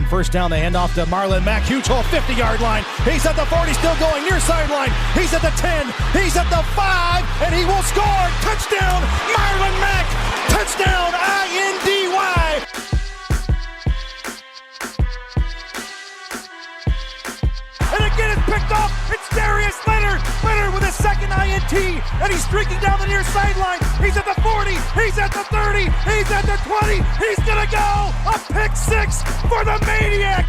on first down. They hand off to Marlon Mack. Huge hole, 50-yard line. He's at the 40, still going near sideline. He's at the 10. He's at the 5, and he will score. Touchdown, Marlon Mack. Touchdown, INDY. And again, it's picked off. It's Darius Leonard. Leonard with a second INT, and he's streaking down the near sideline. He's at the 40. He's at the 30. He's at the 20. He's going to go. A pick six for the Maniac.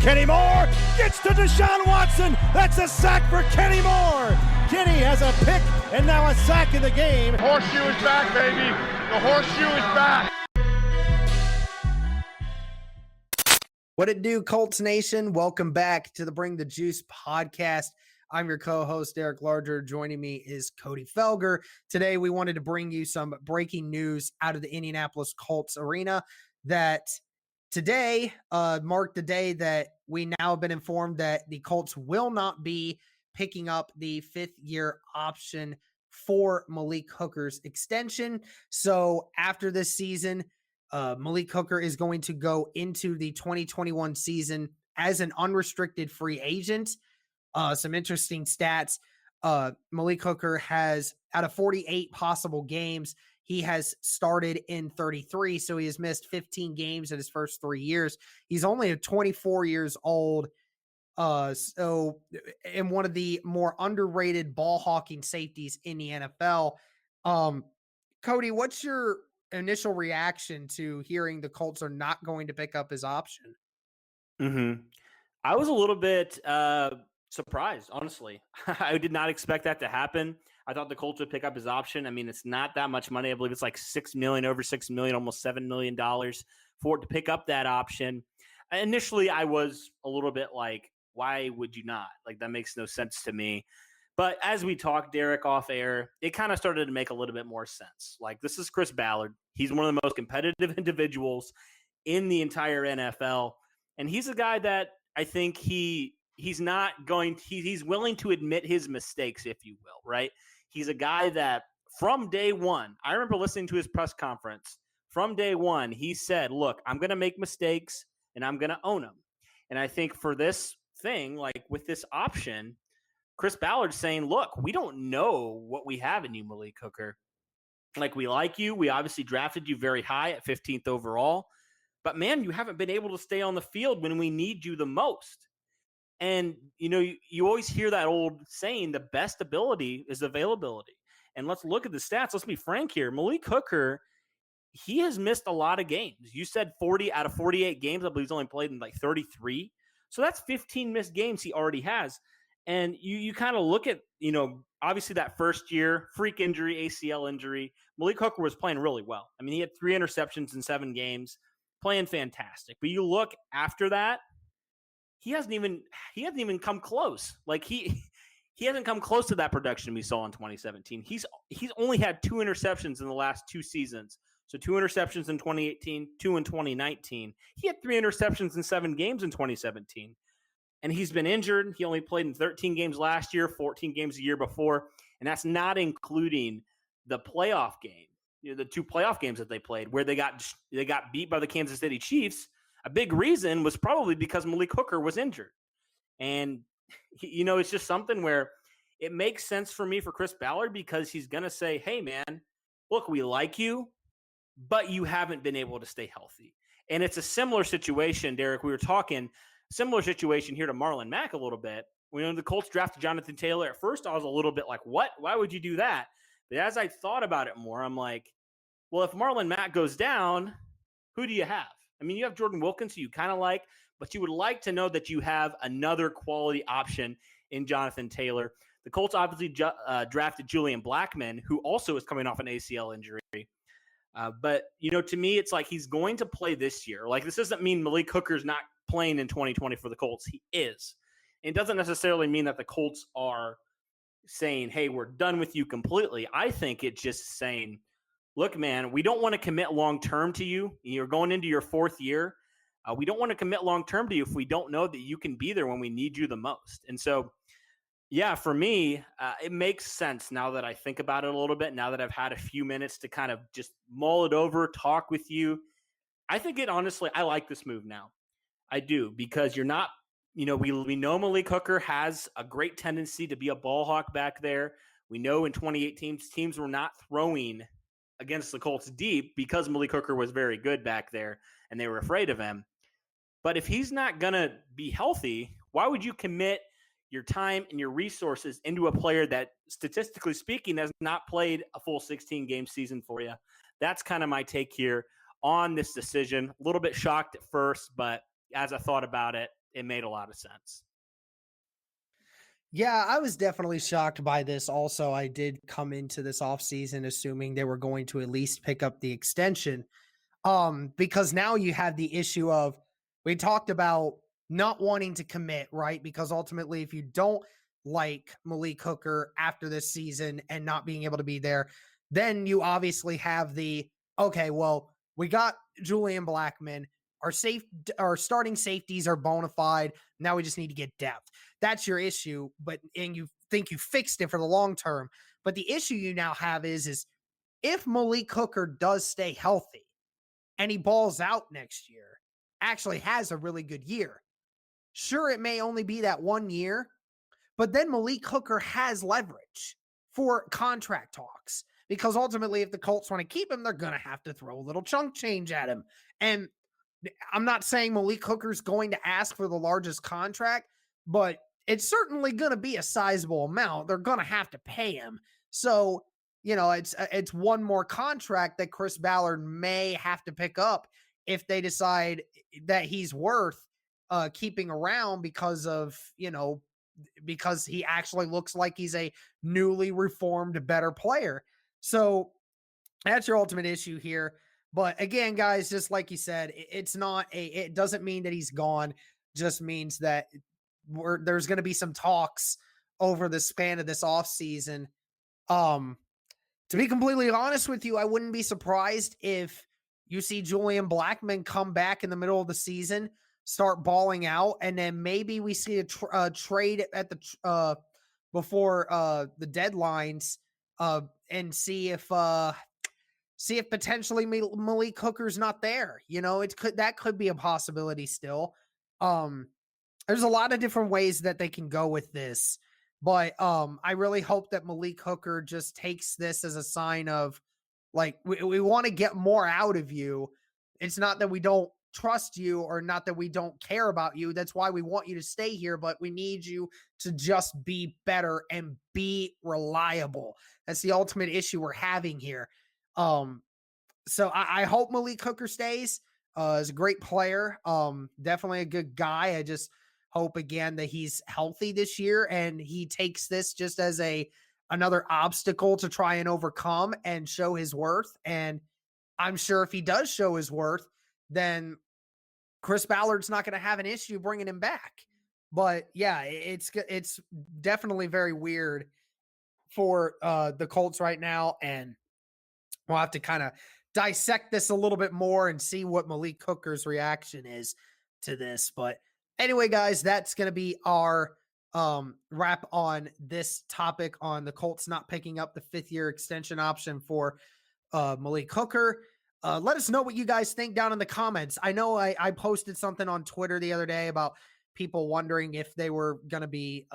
Kenny Moore gets to Deshaun Watson. That's a sack for Kenny Moore. Kenny has a pick and now a sack in the game. Horseshoe is back, baby. The horseshoe is back. What it do, Colts Nation? Welcome back to the Bring the Juice podcast. I'm your co-host, Derek Larger. Joining me is Cody Felger. Today, we wanted to bring you some breaking news out of the Indianapolis Colts arena that today marked the day that we now have been informed that the Colts will not be picking up the fifth-year option for Malik Hooker's extension. So after this season, Malik Hooker is going to go into the 2021 season as an unrestricted free agent. Some interesting stats. Malik Hooker has, out of 48 possible games, he has started in 33, so he has missed 15 games in his first 3 years. He's only 24 years old, so in one of the more underrated ball hawking safeties in the NFL. Cody, what's your initial reaction to hearing the Colts are not going to pick up his option? I was a little bit surprised, honestly. I did not expect that to happen. I thought the Colts would pick up his option. I mean, it's not that much money. I believe it's like $6 million, over $6 million, almost $7 million for it to pick up that option. Initially, I was a little bit like, why would you not? Like, that makes no sense to me. But as we talked, Derek, off air, it kind of started to make a little bit more sense. Like, this is Chris Ballard. He's one of the most competitive individuals in the entire NFL. And he's a guy that I think he's willing to admit his mistakes, if you will, right? He's a guy that from day one, I remember listening to his press conference. From day one, he said, look, I'm going to make mistakes and I'm going to own them. And I think for this thing, like with this option, Chris Ballard's saying, look, we don't know what we have in you, Malik Hooker. Like, we like you. We obviously drafted you very high at 15th overall. But, man, you haven't been able to stay on the field when we need you the most. And, you know, you always hear that old saying, the best ability is availability. And let's look at the stats. Let's be frank here. Malik Hooker, he has missed a lot of games. You said 40 out of 48 games. I believe he's only played in like 33. So that's 15 missed games he already has. And you kind of look at, you know, obviously that first year, freak injury, ACL injury, Malik Hooker was playing really well. I mean, he had 3 interceptions in 7 games, playing fantastic. But you look after that, he hasn't even come close. Like he hasn't come close to that production we saw in 2017. He's only had 2 interceptions in the last 2 seasons. So 2 interceptions in 2018, 2 in 2019. He had 3 interceptions in 7 games in 2017. And he's been injured. He only played in 13 games last year, 14 games the year before. And that's not including the playoff game, you know, the 2 playoff games that they played where they got beat by the Kansas City Chiefs. A big reason was probably because Malik Hooker was injured. And, you know, it's just something where it makes sense for me for Chris Ballard because he's going to say, hey, man, look, we like you, but you haven't been able to stay healthy. And it's a similar situation, Derek. We were talking – similar situation here to Marlon Mack a little bit. When the Colts drafted Jonathan Taylor, at first I was a little bit like, what? Why would you do that? But as I thought about it more, I'm like, well, if Marlon Mack goes down, who do you have? I mean, you have Jordan Wilkins, who you kind of like, but you would like to know that you have another quality option in Jonathan Taylor. The Colts obviously drafted Julian Blackmon, who also is coming off an ACL injury. But, you know, to me, it's like he's going to play this year. Like, this doesn't mean Malik Hooker's not playing in 2020 for the Colts. He is. It doesn't necessarily mean that the Colts are saying, hey, we're done with you completely. I think it's just saying, look, man, we don't want to commit long-term to you. You're going into your 4th year. We don't want to commit long-term to you if we don't know that you can be there when we need you the most. And so Yeah, for me, it makes sense now that I think about it a little bit, now that I've had a few minutes to kind of just mull it over, talk with you. I think I like this move now. I do, because you're not, we know Malik Hooker has a great tendency to be a ball hawk back there. We know in 2018 teams were not throwing against the Colts deep because Malik Hooker was very good back there and they were afraid of him. But if he's not going to be healthy, why would you commit your time and your resources into a player that, statistically speaking, has not played a full 16 game season for you? That's kind of my take here on this decision. A little bit shocked at first, but as I thought about it, it made a lot of sense. Yeah, I was definitely shocked by this. Also, I did come into this offseason assuming they were going to at least pick up the extension. Because now you have the issue of, we talked about not wanting to commit, right? Because ultimately, if you don't like Malik Hooker after this season and not being able to be there, then you obviously have okay, well, we got Julian Blackmon. Our starting safeties are bona fide. Now we just need to get depth. That's your issue, and you think you fixed it for the long term. But the issue you now have is if Malik Hooker does stay healthy and he balls out next year, actually has a really good year. Sure, it may only be that 1 year, but then Malik Hooker has leverage for contract talks, because ultimately, if the Colts want to keep him, they're going to have to throw a little chunk change at him. And I'm not saying Malik Hooker's going to ask for the largest contract, but it's certainly going to be a sizable amount. They're going to have to pay him. So, it's one more contract that Chris Ballard may have to pick up if they decide that he's worth keeping around because he actually looks like he's a newly reformed, better player. So that's your ultimate issue here. But again, guys, just like you said, it doesn't mean that he's gone. Just means that there's going to be some talks over the span of this offseason. To be completely honest with you, I wouldn't be surprised if you see Julian Blackmon come back in the middle of the season, start balling out, and then maybe we see a trade at the before the deadlines, and see if potentially Malik Hooker's not there. That could be a possibility still. There's a lot of different ways that they can go with this, but I really hope that Malik Hooker just takes this as a sign of, like, we want to get more out of you. It's not that we don't trust you or not that we don't care about you. That's why we want you to stay here, but we need you to just be better and be reliable. That's the ultimate issue we're having here. So I hope Malik Hooker stays. Is a great player. Definitely a good guy. I just hope again that he's healthy this year and he takes this just as another obstacle to try and overcome and show his worth. And I'm sure if he does show his worth, then Chris Ballard's not going to have an issue bringing him back. But yeah, it's definitely very weird for the Colts right now, and we'll have to kind of dissect this a little bit more and see what Malik Hooker's reaction is to this. But anyway, guys, that's going to be our wrap on this topic on the Colts not picking up the 5th-year extension option for Malik Hooker. Let us know what you guys think down in the comments. I know I posted something on Twitter the other day about people wondering if they were going to be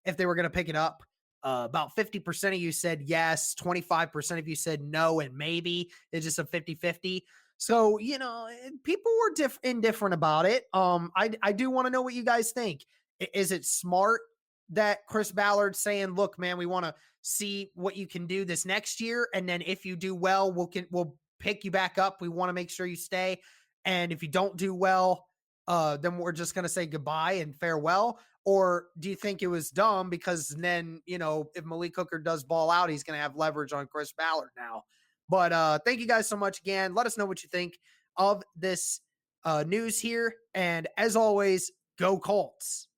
pick it up. About 50% of you said yes, 25% of you said no, and maybe. It's just a 50-50. So, people were indifferent about it. I do want to know what you guys think. Is it smart that Chris Ballard's saying, look, man, we want to see what you can do this next year, and then if you do well, we'll pick you back up. We want to make sure you stay. And if you don't do well, then we're just going to say goodbye and farewell. Or do you think it was dumb because then, if Malik Hooker does ball out, he's going to have leverage on Chris Ballard now. But thank you guys so much again. Let us know what you think of this news here. And as always, go Colts.